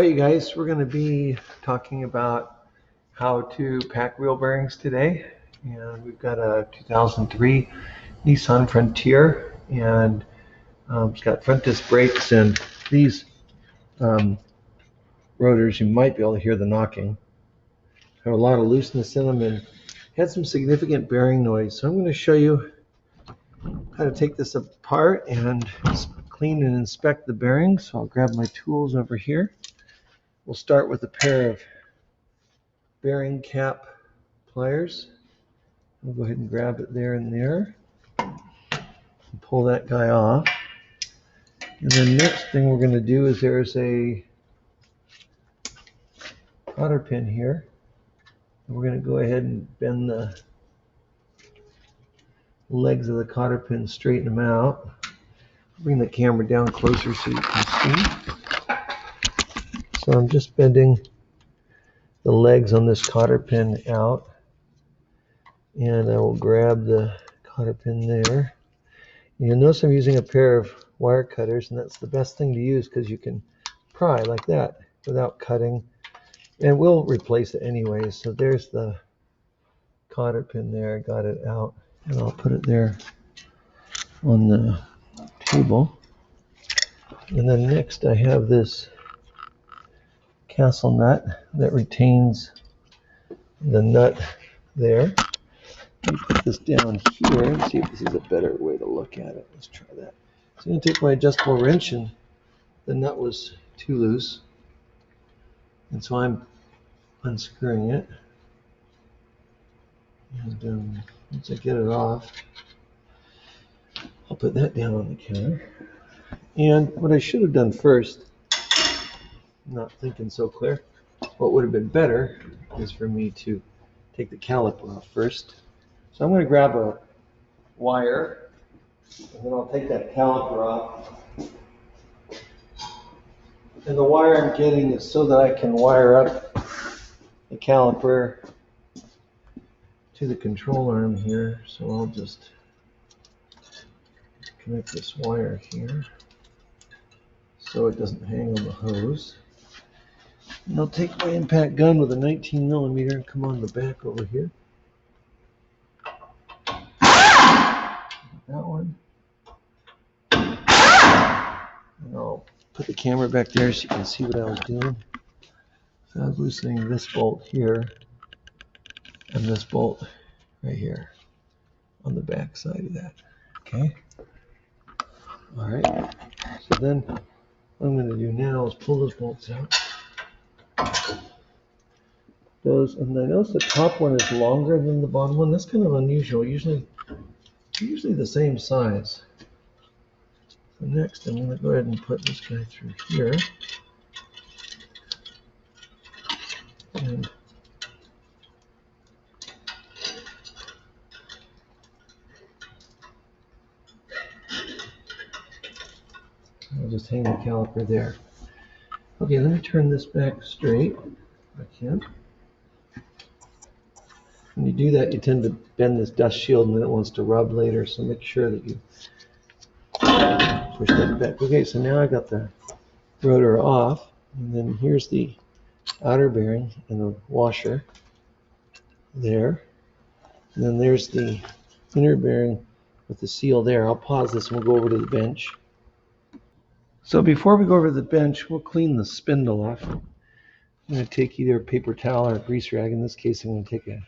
Hey guys, we're going to be talking about how to pack wheel bearings today. And we've got a 2003 Nissan Frontier, and it's got front disc brakes, and these rotors, you might be able to hear the knocking, have a lot of looseness in them and had some significant bearing noise. So I'm going to show you how to take this apart and clean and inspect the bearings. So I'll grab my tools over here. We'll start with a pair of bearing cap pliers. I'll go ahead and grab it there and there and pull that guy off. And the next thing we're going to do is there's a cotter pin here. And we're going to go ahead and bend the legs of the cotter pin, straighten them out. Bring the camera down closer so you can see. So I'm just bending the legs on this cotter pin out, and I will grab the cotter pin there. And you'll notice I'm using a pair of wire cutters, and that's the best thing to use because you can pry like that without cutting, and we'll replace it anyway. So there's the cotter pin there. I got it out, and I'll put it there on the table. And then next I have this castle nut that retains the nut there. Let me put this down here and see if this is a better way to look at it. Let's try that. So I'm going to take my adjustable wrench, and the nut was too loose, and so I'm unscrewing it. And once I get it off, I'll put that down on the counter. And what I should have done first, not thinking so clear, what would have been better is for me to take the caliper off first. So I'm going to grab a wire, and then I'll take that caliper off. And the wire I'm getting is so that I can wire up the caliper to the control arm here. So I'll just connect this wire here so it doesn't hang on the hose. And I'll take my impact gun with a 19 millimeter and come on the back over here. That one. And I'll put the camera back there so you can see what I was doing. So I was loosening this bolt here and this bolt right here on the back side of that. Okay. All right. So then what I'm going to do now is pull those bolts out. And I notice the top one is longer than the bottom one. That's kind of unusual. Usually the same size. So next I'm going to go ahead and put this guy through here. And I'll just hang the caliper there. Okay, let me turn this back straight if I can. When you do that, you tend to bend this dust shield, and then it wants to rub later, so make sure that you push that back. Okay, so now I got the rotor off, and then here's the outer bearing and the washer there. And then there's the inner bearing with the seal there. I'll pause this and we'll go over to the bench. So before we go over to the bench, we'll clean the spindle off. I'm going to take either a paper towel or a grease rag. In this case, I'm going to take a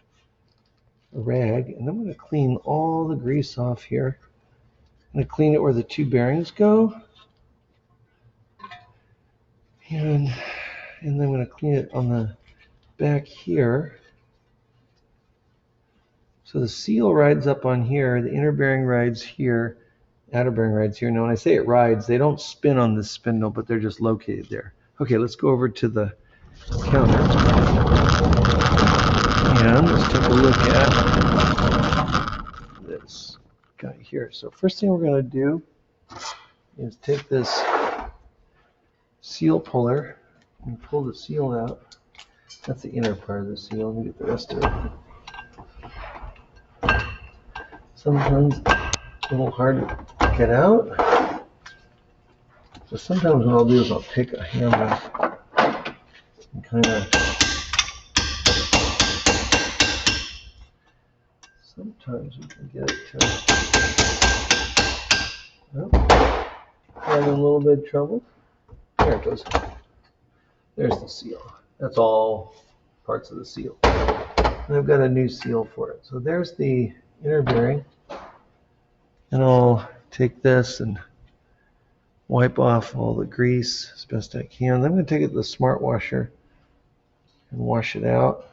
rag, and I'm going to clean all the grease off here. I'm going to clean it where the two bearings go, and then I'm going to clean it on the back here. So the seal rides up on here, the inner bearing rides here, outer bearing rides here. Now when I say it rides, they don't spin on this spindle, but they're just located there. Okay, let's go over to the counter. And let's take a look at this guy here. So first thing we're going to do is take this seal puller and pull the seal out. That's the inner part of the seal. Let me get the rest of it. Sometimes a little hard to get out. So sometimes what I'll do is I'll take a hammer kind of, sometimes we can get it to, oh, having a little bit of trouble. There it goes. There's the seal. That's all parts of the seal. And I've got a new seal for it. So there's the inner bearing. And I'll take this and wipe off all the grease as best I can. Then I'm going to take it to the smart washer and wash it out.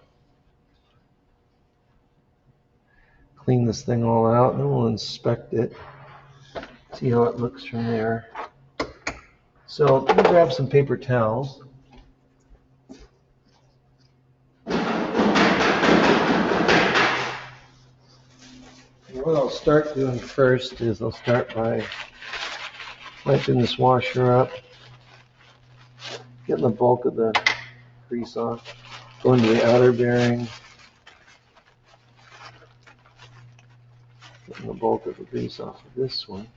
Clean this thing all out, and then we'll inspect it. See how it looks from there. So let me grab some paper towels. What I'll start doing first is I'll start by wiping this washer up, getting the bulk of the grease off, going to the outer bearing, getting the bulk of the grease off of this one.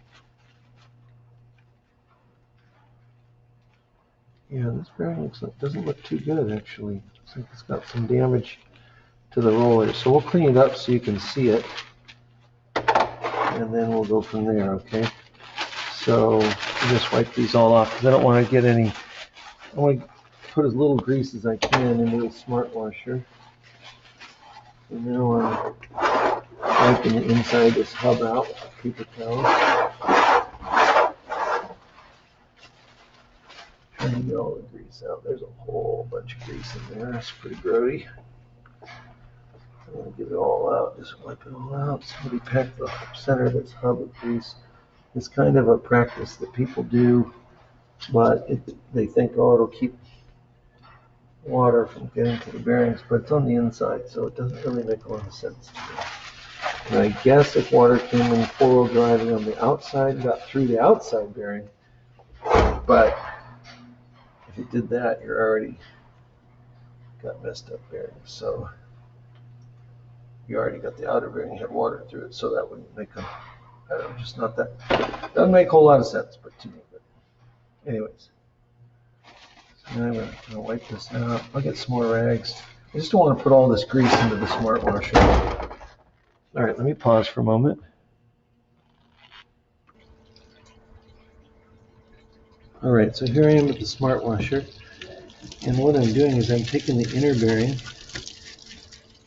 Yeah, this bearing doesn't look too good actually. Looks like it's got some damage to the roller. So we'll clean it up so you can see it. And then we'll go from there, okay? So I'll just wipe these all off because I don't want to get any, I want to put as little grease as I can into the smart washer. So now I'm wiping the inside of this hub out with a paper towel. Trying to get all the grease out. There's a whole bunch of grease in there. That's pretty grody. I'm going to get it all out, just wipe it all out. Somebody packed the center of this hub with grease. It's kind of a practice that people do, but they think, oh, it'll keep water from getting to the bearings, but it's on the inside, so it doesn't really make a lot of sense to me. And I guess if water came in four-wheel driving on the outside, got through the outside bearing, but if it did that, you're already got messed up bearings. So you already got the outer bearing had water through it, so that wouldn't make a, I don't know, just not that, doesn't make a whole lot of sense, but to me. But anyways, so now I'm going to wipe this out. I'll get some more rags. I just don't want to put all this grease into the smart washer. All right, let me pause for a moment. All right, so here I am with the smart washer, and what I'm doing is I'm taking the inner bearing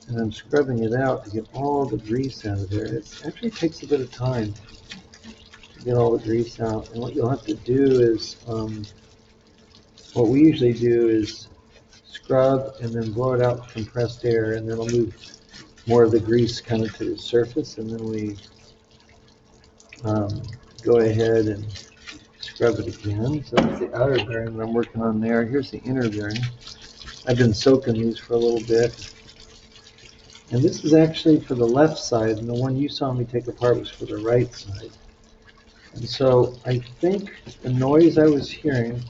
and I'm scrubbing it out to get all the grease out of there. It actually takes a bit of time to get all the grease out, and what you'll have to do is, what we usually do is scrub and then blow it out with compressed air, and then it'll move more of the grease kind of to the surface, and then we go ahead and scrub it again. So that's the outer bearing that I'm working on there. Here's the inner bearing. I've been soaking these for a little bit. And this is actually for the left side, and the one you saw me take apart was for the right side. And so I think the noise I was hearing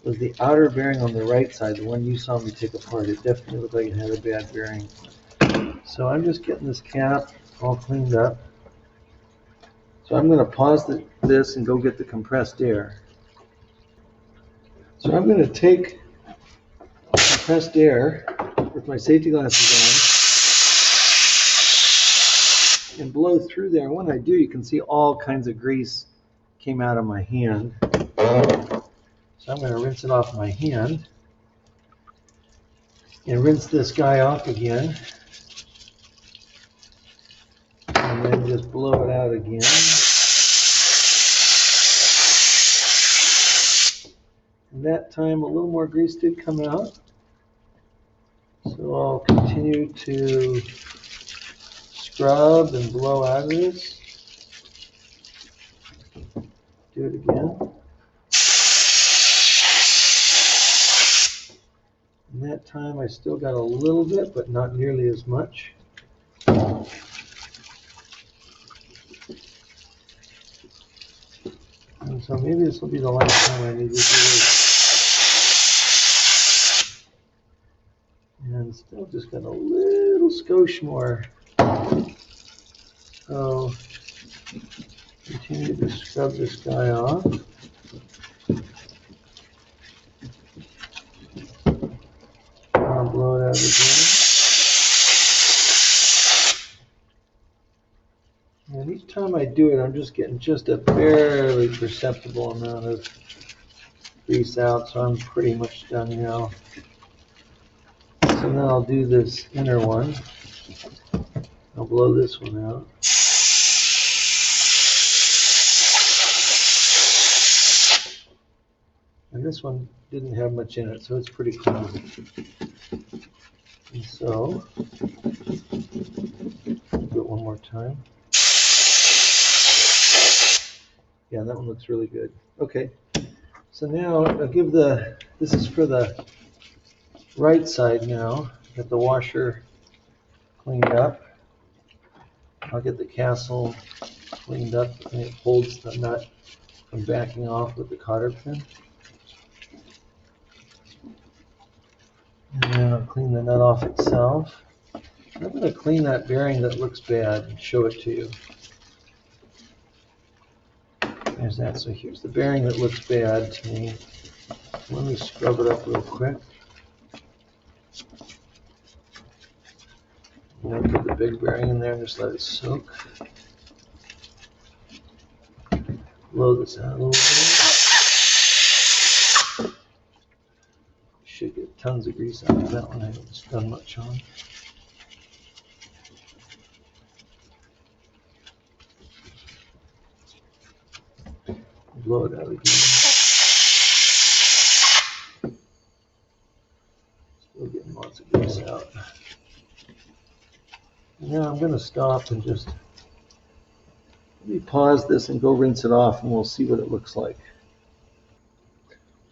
was the outer bearing on the right side, the one you saw me take apart. It definitely looked like it had a bad bearing. So I'm just getting this cap all cleaned up. So I'm going to pause this and go get the compressed air. So I'm going to take compressed air with my safety glasses on and blow through there. When I do, you can see all kinds of grease came out of my hand. So I'm going to rinse it off my hand and rinse this guy off again. And then just blow it out again. And that time a little more grease did come out. So I'll continue to scrub and blow out of this. Do it again. And that time I still got a little bit, but not nearly as much. And so maybe this will be the last time I need to do this. And still just got a little skosh more. So continue to scrub this guy off. of the bearing. And each time I do it, I'm just getting just a barely perceptible amount of grease out, so I'm pretty much done now. So now I'll do this inner one. I'll blow this one out. And this one didn't have much in it, so it's pretty clean. And so, do it one more time. Yeah, that one looks really good. Okay, so now I'll give this is for the right side now. Get the washer cleaned up. I'll get the castle cleaned up, and it holds the nut from backing off with the cotter pin. And then I'll clean the nut off itself. I'm going to clean that bearing that looks bad and show it to you. There's that. So here's the bearing that looks bad to me. Let me scrub it up real quick. I'm going to put the big bearing in there and just let it soak. Blow this out a little bit. Should get tons of grease out of that one. I haven't done much on. Blow it out again. Still getting lots of grease out. Now I'm going to stop and just let me pause this and go rinse it off, and we'll see what it looks like.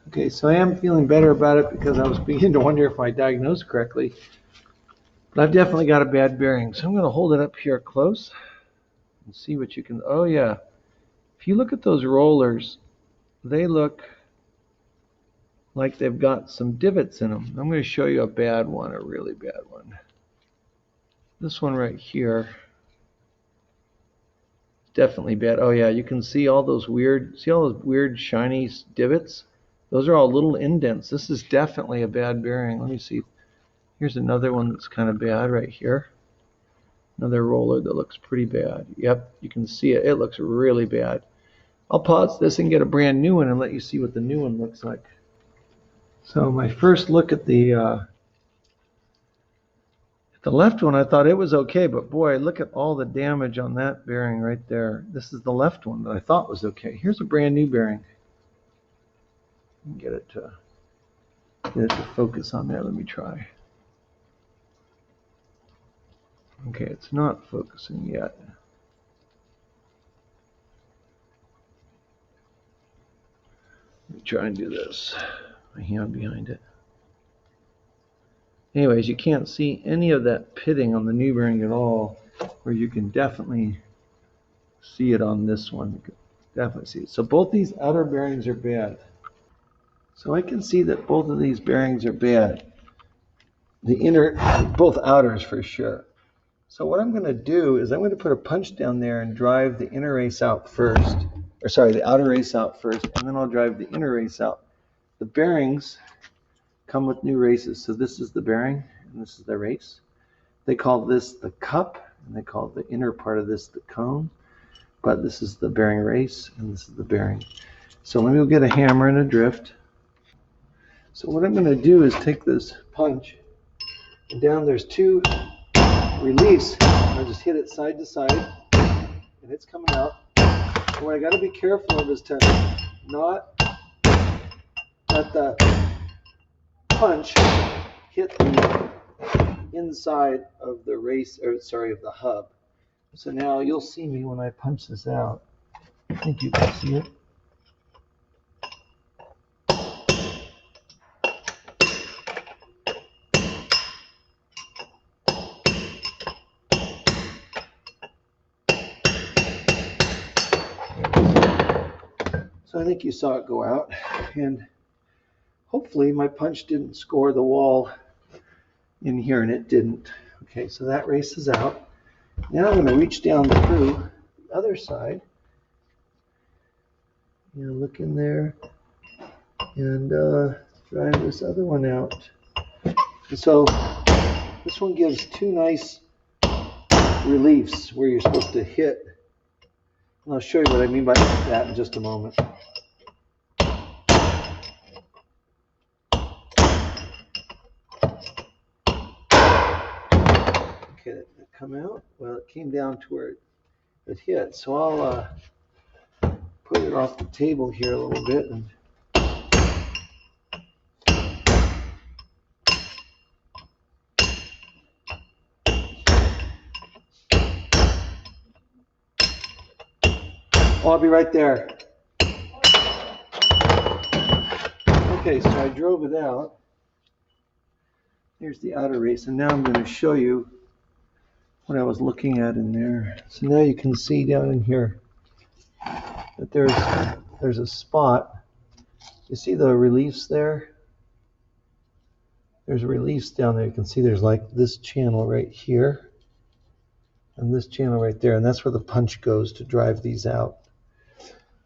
Okay, so I am feeling better about it because I was beginning to wonder if I diagnosed correctly. But I've definitely got a bad bearing. So I'm going to hold it up here close and see what you can. Oh, yeah. If you look at those rollers, they look like they've got some divots in them. I'm going to show you a bad one, a really bad one. This one right here. Definitely bad. Oh, yeah, you can see all those weird shiny divots? Those are all little indents. This is definitely a bad bearing. Let me see. Here's another one that's kind of bad right here. Another roller that looks pretty bad. Yep, you can see it. It looks really bad. I'll pause this and get a brand new one and let you see what the new one looks like. So my first look at the left one, I thought it was okay, but boy, look at all the damage on that bearing right there. This is the left one that I thought was okay. Here's a brand new bearing. Get it to focus on there. Let me try. Okay, it's not focusing yet. Let me try and do this. My hand behind it. Anyways, you can't see any of that pitting on the new bearing at all, where you can definitely see it on this one. You can definitely see it. So both these outer bearings are bad. So I can see that both of these bearings are bad. The inner, both outers for sure. So what I'm going to do is I'm going to put a punch down there and drive the inner race out first. Or sorry, the outer race out first, and then I'll drive the inner race out. The bearings come with new races. So this is the bearing, and this is the race. They call this the cup, and they call the inner part of this the cone. But this is the bearing race, and this is the bearing. So let me go get a hammer and a drift. So what I'm going to do is take this punch, and down there's two release. I'll just hit it side to side, and it's coming out. And what I got to be careful of is to not let the punch hit the inside of the race, or sorry, of the hub. So now you'll see me when I punch this out. I think you can see it. So I think you saw it go out, and hopefully my punch didn't score the wall in here, and it didn't. Okay, so that race is out. Now I'm going to reach down through the other side. Look in there and drive this other one out. And so This one gives two nice reliefs where you're supposed to hit. And I'll show you what I mean by that in just a moment. Okay, that come out. Well, it came down to where it hit. So I'll put it off the table here a little bit and I'll be right there. Okay, so I drove it out. Here's the outer race, and now I'm going to show you what I was looking at in there. So now you can see down in here that there's a spot. You see the reliefs there? There's reliefs down there. You can see there's like this channel right here and this channel right there, and that's where the punch goes to drive these out.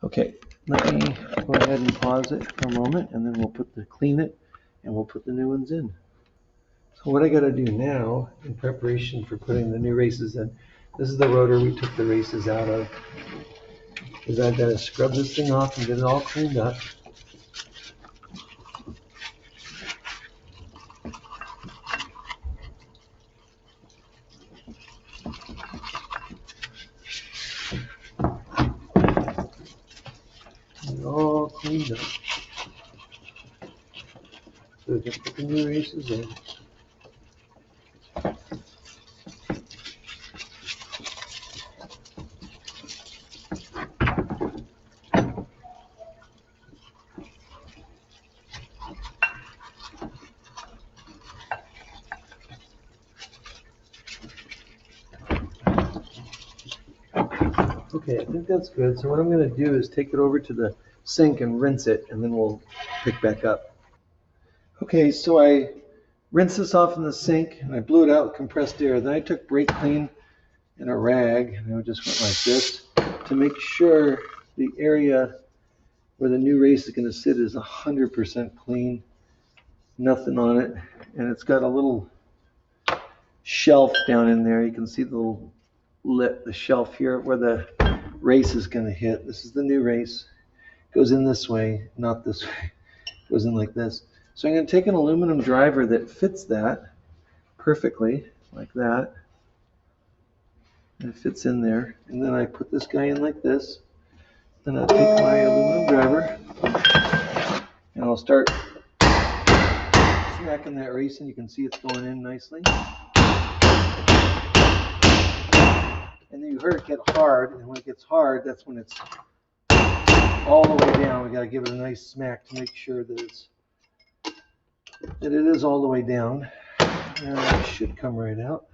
Okay, let me go ahead and pause it for a moment, and then we'll clean it, and we'll put the new ones in. So what I got to do now, in preparation for putting the new races in, this is the rotor we took the races out of, is I've got to scrub this thing off and get it all cleaned up. Get it all cleaned up. So we can put the new races in. Okay, I think that's good. So what I'm going to do is take it over to the sink and rinse it, and then we'll pick back up. Okay, so I rinsed this off in the sink, and I blew it out with compressed air. Then I took brake clean and a rag, and I just went like this to make sure the area where the new race is going to sit is 100% clean, nothing on it. And it's got a little shelf down in there. You can see the shelf here where the race is going to hit. This is the new race. It goes in this way, not this way. It goes in like this. So I'm going to take an aluminum driver that fits that perfectly, like that. And it fits in there. And then I put this guy in like this. Then I'll take my aluminum driver and I'll start smacking that race, and you can see it's going in nicely. And then you heard it get hard, and when it gets hard, that's when it's all the way down. We got to give it a nice smack to make sure that it is all the way down. And it should come right out.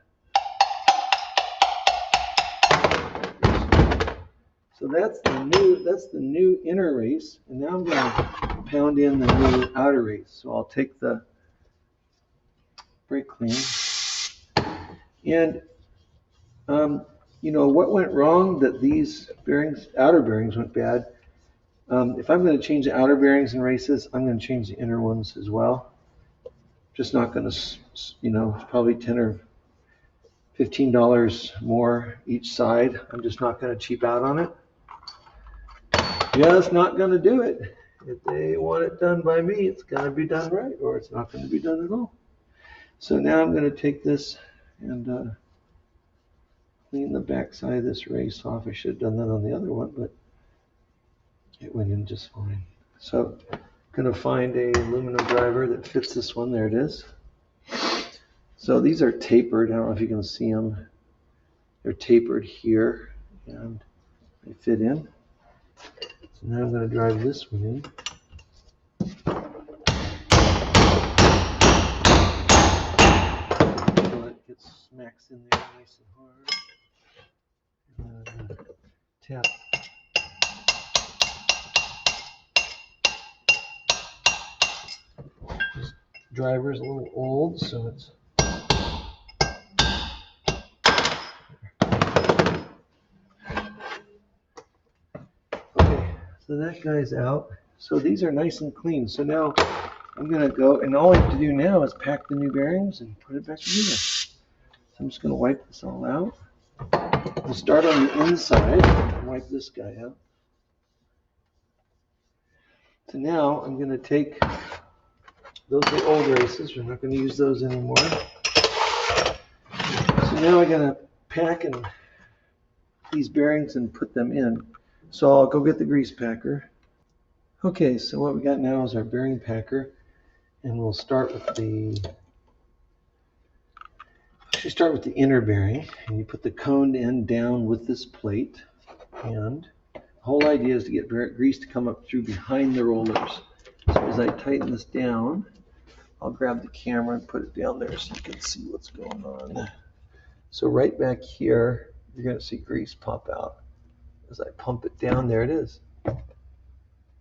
So that's the new inner race, and now I'm going to pound in the new outer race. So I'll take the brake clean, and you know what went wrong? That these bearings, outer bearings, went bad. If I'm going to change the outer bearings in races, I'm going to change the inner ones as well. Just not going to, you know, probably $10 or $15 more each side. I'm just not going to cheap out on it. Just not going to do it. If they want it done by me, it's going to be done right, or it's not going to be done at all. So now I'm going to take this and clean the back side of this race off. I should have done that on the other one, but it went in just fine. So I'm going to find a aluminum driver that fits this one. There it is. So these are tapered. I don't know if you can see them. They're tapered here, and they fit in. So now I'm going to drive this one in. So it gets smacks in there nice and hard. And then I'm going to tap. This driver's a little old, so it's okay. So that guy's out. So these are nice and clean. So now I'm going to go, and all I have to do now is pack the new bearings and put it back together. So I'm just going to wipe this all out. We'll start on the inside and wipe this guy out. So now I'm going to take, those are the old races. We're not going to use those anymore. So now I'm going to pack these bearings and put them in. So I'll go get the grease packer. Okay, so what we got now is our bearing packer, and we'll start with the inner bearing, and you put the cone end down with this plate, and the whole idea is to get grease to come up through behind the rollers. So as I tighten this down, I'll grab the camera and put it down there so you can see what's going on. So right back here, you're going to see grease pop out. As I pump it down, there it is. You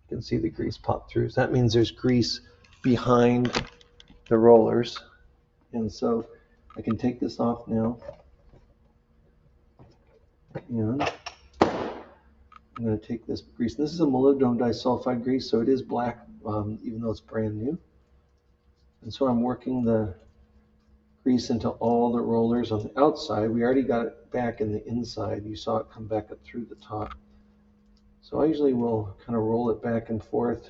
can see the grease pop through. So that means there's grease behind the rollers. And so I can take this off now. And I'm going to take this grease. This is a molybdenum disulfide grease, so it is black, even though it's brand new. And so I'm working the grease into all the rollers on the outside. We already got it back in the inside. You saw it come back up through the top. So I usually will kind of roll it back and forth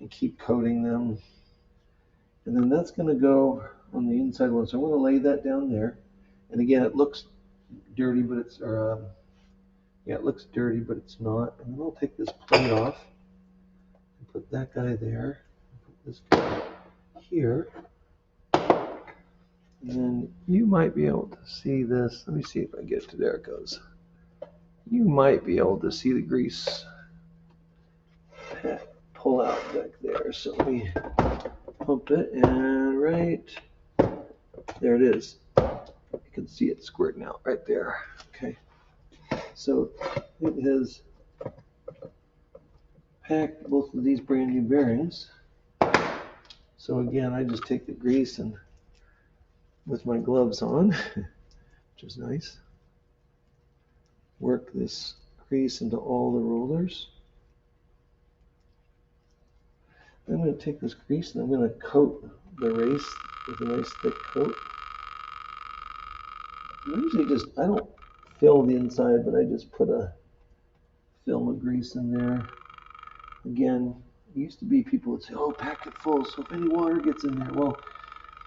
and keep coating them. And then that's going to go on the inside one. So I'm going to lay that down there. And again, it looks dirty, but it's, it looks dirty, but it's not. And then I'll take this plate off and put that guy there. Put this guy here. And then you might be able to see this. Let me see if I get to, there it goes. You might be able to see the grease pull out back there. So let me pump it, and right there it is. You can see it squirting out right there. Okay. So it has packed both of these brand new bearings. So again, I just take the grease and with my gloves on, which is nice, work this grease into all the rollers. I'm going to take this grease and I'm going to coat the race with a nice thick coat. I usually I don't fill the inside, but I just put a film of grease in there. Again, it used to be people would say, oh, pack it full, so if any water gets in there. Well,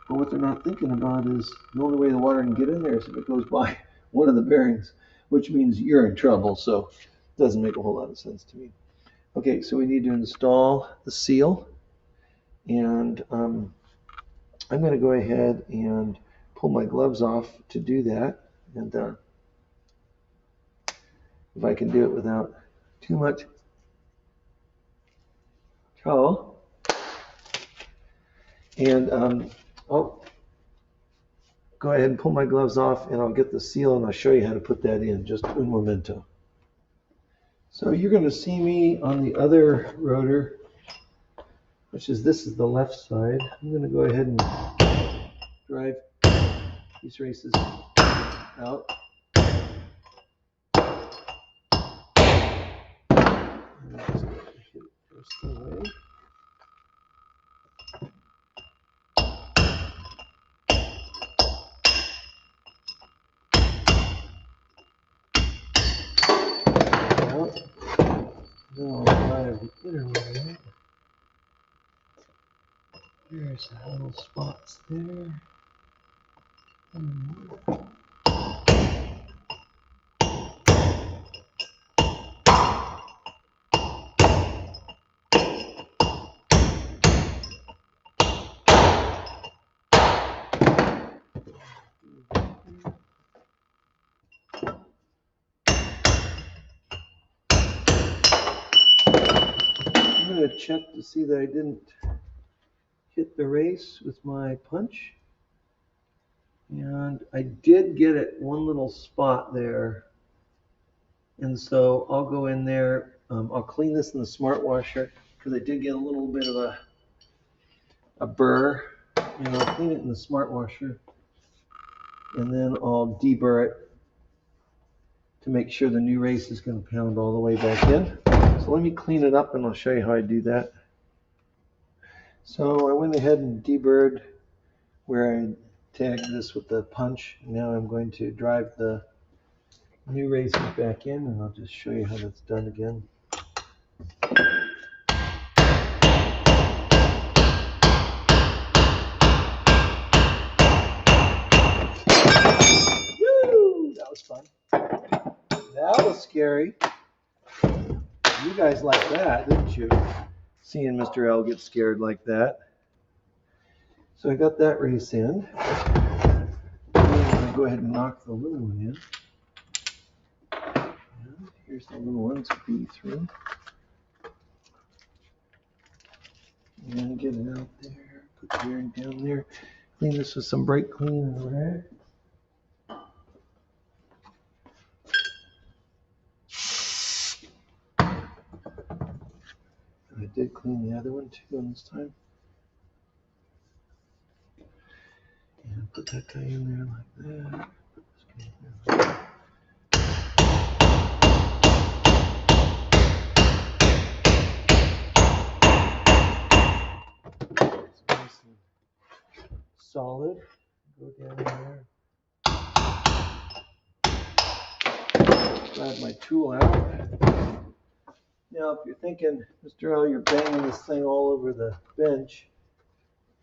what they're not thinking about is the only way the water can get in there is if it goes by one of the bearings, which means you're in trouble. So it doesn't make a whole lot of sense to me. Okay, so we need to install the seal. And I'm going to go ahead and pull my gloves off to do that. And if I can do it without too much trouble. And I'll go ahead and pull my gloves off, and I'll get the seal, and I'll show you how to put that in, just un momento. So you're going to see me on the other rotor, which is, this is the left side. I'm going to go ahead and drive these races out. And I'm just going to hit it first away. Then I'll drive the inner one. There's the little spots there. I'm going to check to see that I didn't hit the race with my punch. And I did get it one little spot there. And so I'll go in there. I'll clean this in the smart washer because I did get a little bit of a burr. And I'll clean it in the smart washer. And then I'll deburr it to make sure the new race is going to pound all the way back in. So let me clean it up and I'll show you how I do that. So I went ahead and deburred where I tagged this with the punch. Now I'm going to drive the new racers back in, and I'll just show you how that's done again. Woo! That was fun. That was scary. You guys liked that, didn't you? Seeing Mr. L get scared like that. So I got that race in. I'm going to go ahead and knock the little one in. And here's the little one to be through. And get it out there. Put the bearing down there. Clean this with some brake clean and a rag. And I did clean the other one too on this time. And put that guy in there like that. Put this guy in there like that. It's nice and solid. Go down there. Grab my tool out. Now, if you're thinking, Mr. L, you're banging this thing all over the bench,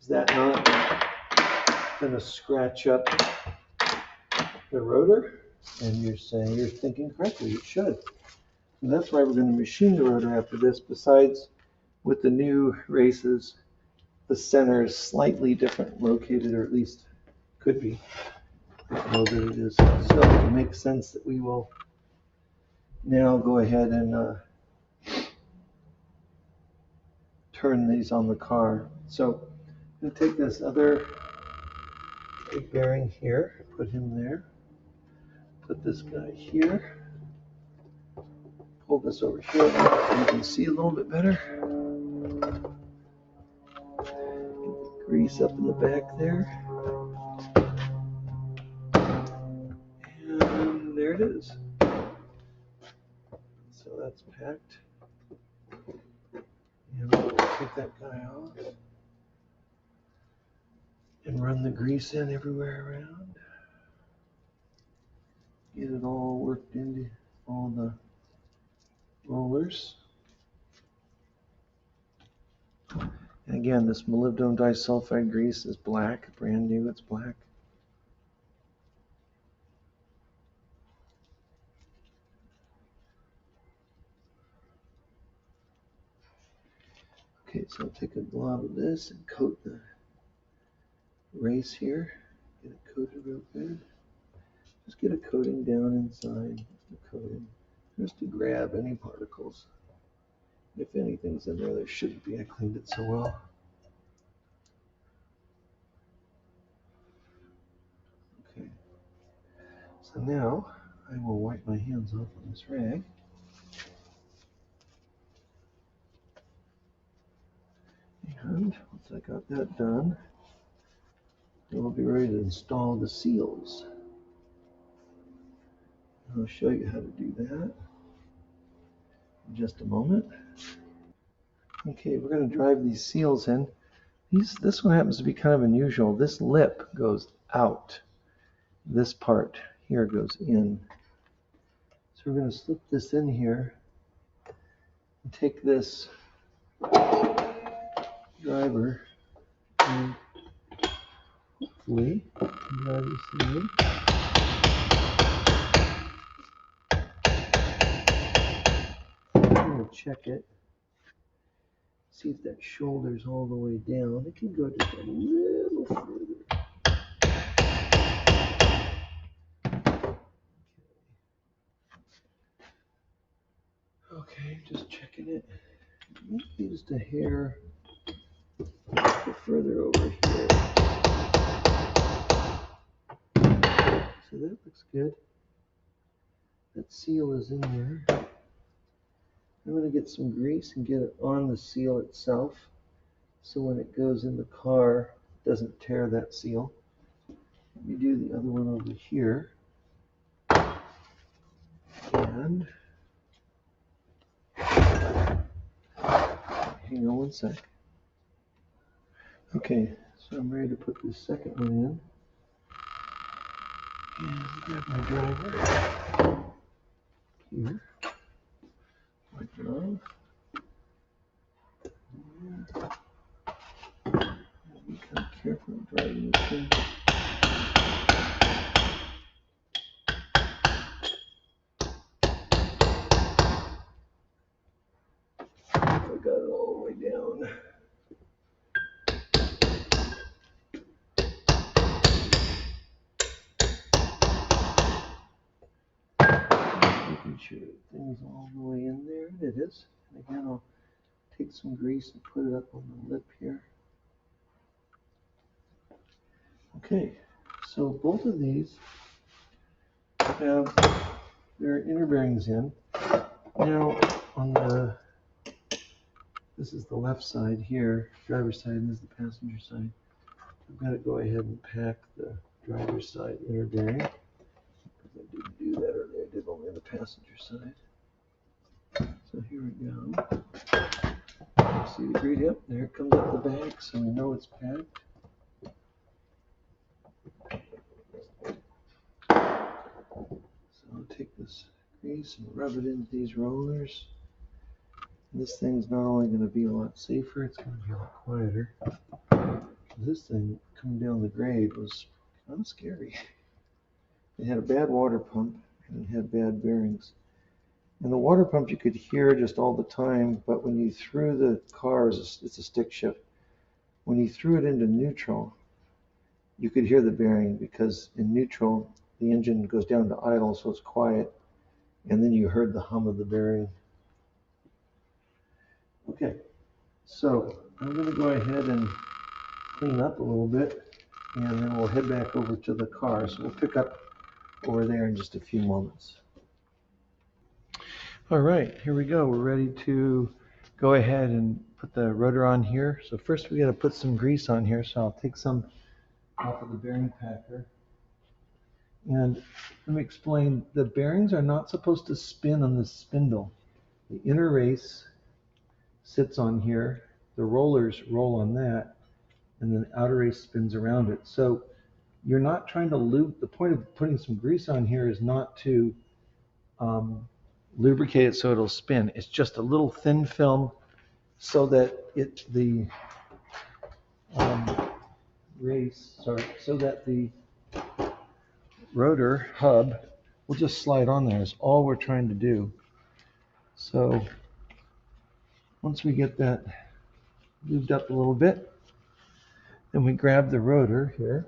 is that not going to scratch up the rotor? And you're saying, you're thinking correctly, it should. And that's why we're going to machine the rotor after this. Besides, with the new races, the center is slightly different located, or at least could be. I don't know that it is. So it makes sense that we will now go ahead and turn these on the car. So I'm going to take this other brake bearing here, put him there, put this guy here, pull this over here so you can see a little bit better. Get the grease up in the back there. And there it is. So that's packed. And we'll take that guy off and run the grease in everywhere around. Get it all worked into all the rollers. And again, this molybdenum disulfide grease is black, brand new, it's black. Okay, so I'll take a glob of this and coat the race here. Get it coated real good. Just get a coating down inside, just a coating, just to grab any particles. If anything's in there, there shouldn't be. I cleaned it so well. Okay, so now I will wipe my hands off on this rag. And once I got that done, we'll be ready to install the seals. I'll show you how to do that in just a moment. Okay, we're going to drive these seals in. This one happens to be kind of unusual. This lip goes out. This part here goes in. So we're going to slip this in here and take this driver and hopefully drive this in. I'm going to check it. See if that shoulder's all the way down. It can go just a little further. Okay, just checking it. Maybe just a hair further over here. So that looks good. That seal is in there. I'm going to get some grease and get it on the seal itself, so when it goes in the car, it doesn't tear that seal. Let me do the other one over here. And hang on one sec. Okay, so I'm ready to put this second one in. And grab my driver here. Wipe it off. Be kind of careful driving this thing. I got it all the way down. Making sure things all the way in there. It is. And again, I'll take some grease and put it up on the lip here. Okay, so both of these have their inner bearings in. Now, on the this is the left side here, driver's side, and this is the passenger side. I've got to go ahead and pack the driver's side inner bearing. I didn't do that earlier. I did only on the passenger side. So here we go. See the grease? Yep, there it comes out the back, so we know it's packed. So I'll take this grease and rub it into these rollers. This thing's not only going to be a lot safer, it's going to be a lot quieter. This thing coming down the grade was kind of scary. It had a bad water pump and it had bad bearings. And the water pump you could hear just all the time, but when you threw the car, it's a stick shift. When you threw it into neutral, you could hear the bearing because in neutral, the engine goes down to idle, so it's quiet. And then you heard the hum of the bearing. Okay, so I'm going to go ahead and clean up a little bit, and then we'll head back over to the car. So we'll pick up over there in just a few moments. All right, here we go. We're ready to go ahead and put the rotor on here. So first we got to put some grease on here. So I'll take some off of the bearing packer. And let me explain, the bearings are not supposed to spin on this spindle. The inner race sits on here, the rollers roll on that, and then the outer race spins around it. So you're not trying to lube. The point of putting some grease on here is not to lubricate it so it'll spin. It's just a little thin film so that the rotor hub will just slide on there is all we're trying to do. So once we get that lubed up a little bit, then we grab the rotor here.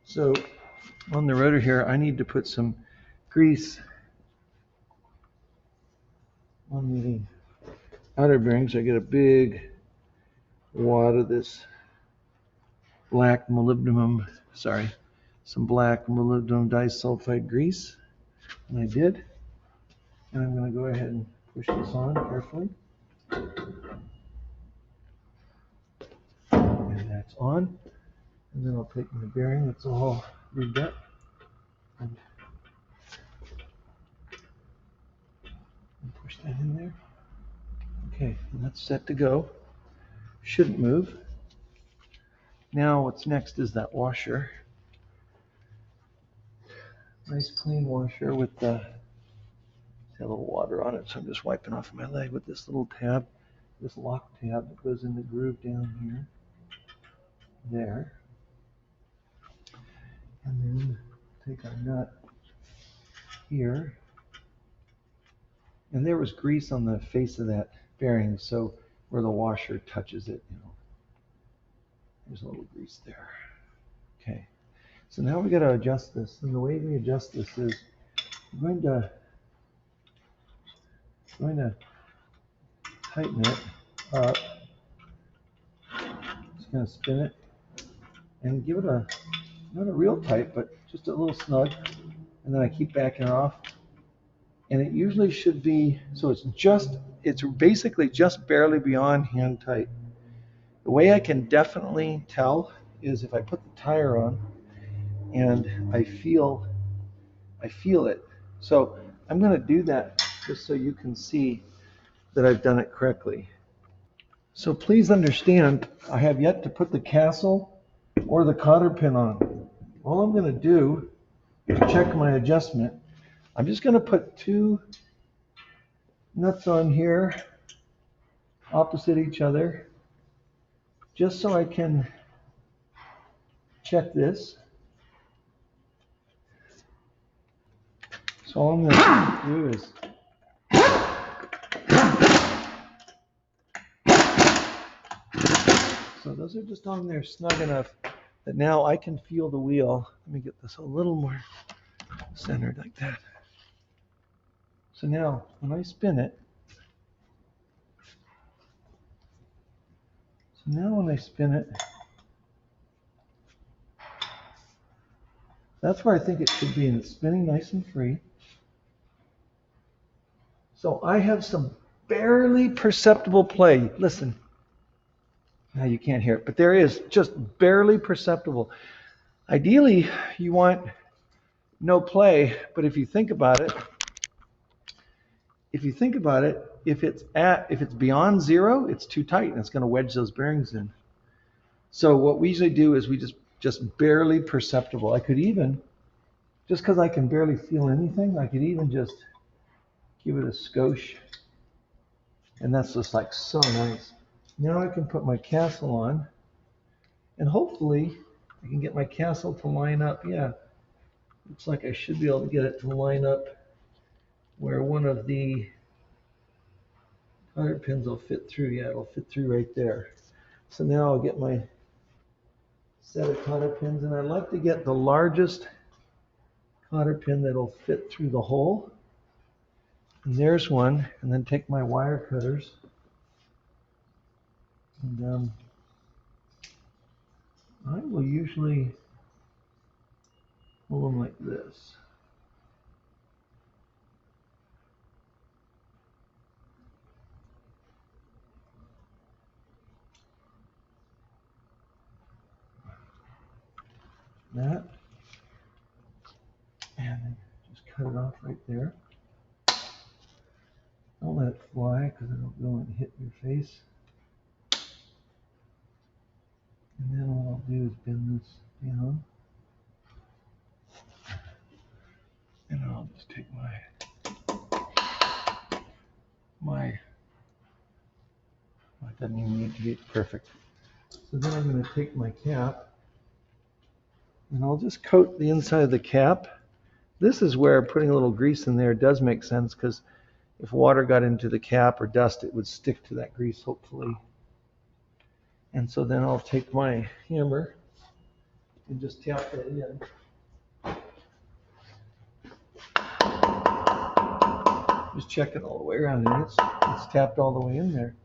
So on the rotor here, I need to put some grease on the outer bearings. I get a big wad of this some black molybdenum disulfide grease, and I did. And I'm going to go ahead and push this on carefully. And that's on. And then I'll take my bearing that's all lubed up and push that in there. Okay, and that's set to go. Shouldn't move. Now what's next is that washer. Nice clean washer with a little water on it, so I'm just wiping off my leg with this little tab, this lock tab that goes in the groove down here, there. And then take our nut here. And there was grease on the face of that bearing, so where the washer touches it, there's a little grease there. Okay, so now we got to adjust this, and the way we adjust this is I'm going to tighten it up. Just going to spin it and give it not a real tight, but just a little snug, and then I keep backing it off. And it usually should be, so it's basically just barely beyond hand tight. The way I can definitely tell is if I put the tire on and I feel it. So I'm going to do that just so you can see that I've done it correctly. So please understand, I have yet to put the castle or the cotter pin on. All I'm going to do to check my adjustment, I'm just going to put 2 nuts on here opposite each other, just so I can check this. So all I'm going to do is so those are just on there snug enough that now I can feel the wheel. Let me get this a little more centered like that. So now when I spin it, that's where I think it should be, and it's spinning nice and free. So I have some barely perceptible play. Listen, now you can't hear it, but there is just barely perceptible. Ideally, you want no play, but if you think about it, if it's beyond 0, it's too tight and it's going to wedge those bearings in. So what we usually do is we just barely perceptible. I could even, just because I can barely feel anything, I could even just give it a skosh, and that's just like so nice. Now I can put my castle on, and hopefully I can get my castle to line up. Yeah, looks like I should be able to get it to line up where one of the cotter pins will fit through. Yeah, it'll fit through right there. So now I'll get my set of cotter pins, and I'd like to get the largest cotter pin that'll fit through the hole. And there's one, and then take my wire cutters and I will usually hold them like this. That, and then just cut it off right there. Don't let it fly because it'll go and hit your face. And then what I'll do is bend this down. And I'll just take it doesn't even need to be perfect. So then I'm going to take my cap and I'll just coat the inside of the cap. This is where putting a little grease in there does make sense, because if water got into the cap or dust, it would stick to that grease, hopefully. And so then I'll take my hammer and just tap that in. Just check it all the way around, and it's tapped all the way in there.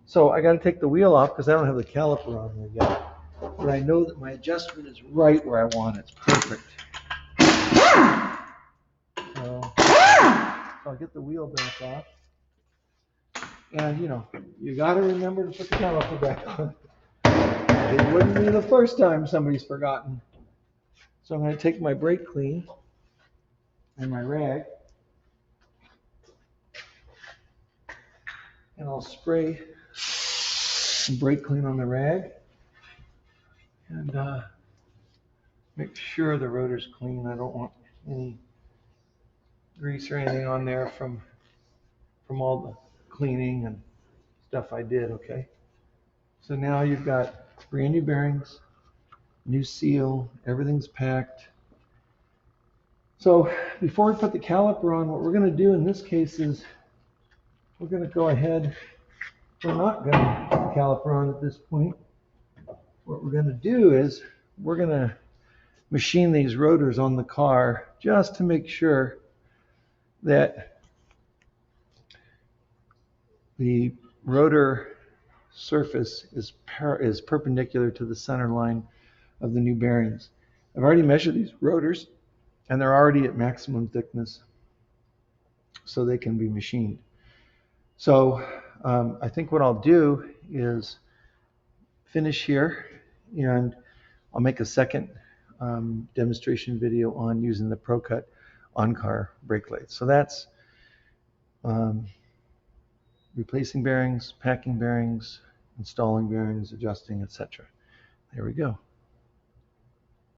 So I got to take the wheel off because I don't have the caliper on there yet. But I know that my adjustment is right where I want it. It's perfect. So I'll get the wheel back off. And you got to remember to put the caliper back on. It wouldn't be the first time somebody's forgotten. So I'm going to take my brake clean and my rag, and I'll spray some brake clean on the rag and make sure the rotor's clean. I don't want any grease or anything on there from all the cleaning and stuff I did. Okay, so now you've got brand new bearings, new seal, everything's packed. So before we put the caliper on, what we're going to do in this case is we're going to go ahead. We're not going to put the caliper on at this point. What we're going to do is we're going to machine these rotors on the car just to make sure that the rotor surface is perpendicular to the center line of the new bearings. I've already measured these rotors, and they're already at maximum thickness, so they can be machined. So I think what I'll do is finish here, and I'll make a second demonstration video on using the Pro Cut on-car brake lights. So that's replacing bearings, packing bearings, installing bearings, adjusting, etc. There we go.